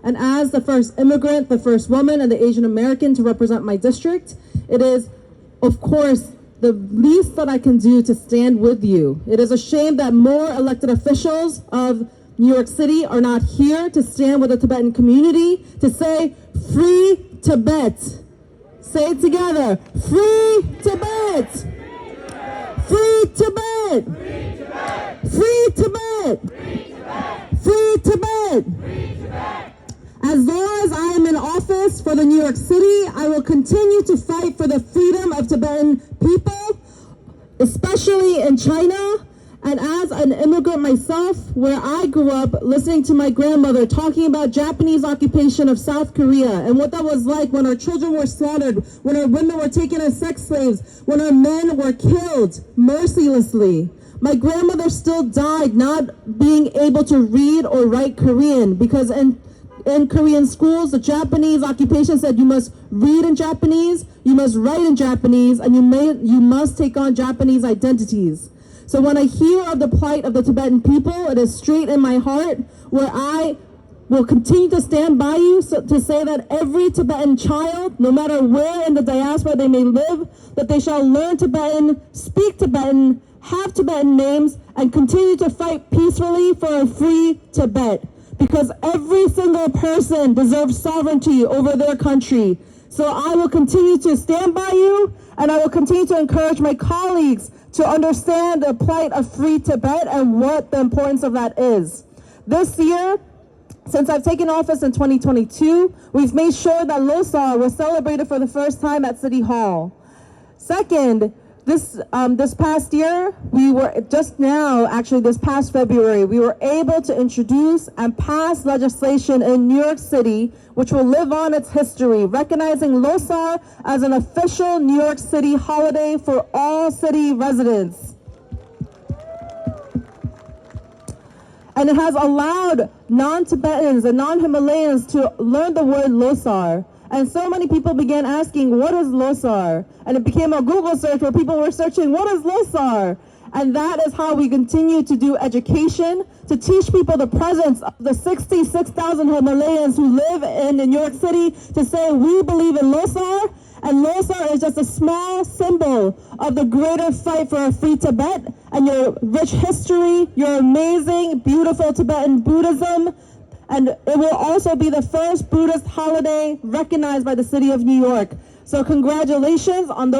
And as the first immigrant, the first woman, and the Asian American to represent my district, it is, of course, the least that I can do to stand with you. It is a shame that more elected officials of New York City are not here to stand with the Tibetan community to say, free Tibet. Say it together, free Tibet! Free Tibet! Free Tibet! Free Tibet! As long as I am in office for the New York City, I will continue to fight for the freedom of Tibetan people, especially in China. And as an immigrant myself, where I grew up listening to my grandmother talking about Japanese occupation of South Korea and what that was like when our children were slaughtered, when our women were taken as sex slaves, when our men were killed mercilessly. My grandmother still died not being able to read or write Korean because in Korean schools, the Japanese occupation said you must read in Japanese, you must write in Japanese, and you must take on Japanese identities. So when I hear of the plight of the Tibetan people, it is straight in my heart where I will continue to stand by you to say that every Tibetan child, no matter where in the diaspora they may live, that they shall learn Tibetan, speak Tibetan, have Tibetan names, and continue to fight peacefully for a free Tibet. Because every single person deserves sovereignty over their country. So I will continue to stand by you, and I will continue to encourage my colleagues to understand the plight of free Tibet and what the importance of that is. This year, since I've taken office in 2022, we've made sure that Losar was celebrated for the first time at City Hall. Second, this past year, this past February, we were able to introduce and pass legislation in New York City, which will live on its history, recognizing Losar as an official New York City holiday for all city residents. And it has allowed non-Tibetans and non-Himalayans to learn the word Losar. And so many people began asking, what is Losar? And it became a Google search where people were searching, what is Losar? And that is how we continue to do education, to teach people the presence of the 66,000 Himalayans who live in New York City, to say we believe in Losar, and Losar is just a small symbol of the greater fight for a free Tibet and your rich history, your amazing, beautiful Tibetan Buddhism, and it will also be the first Buddhist holiday recognized by the city of New York. So congratulations on those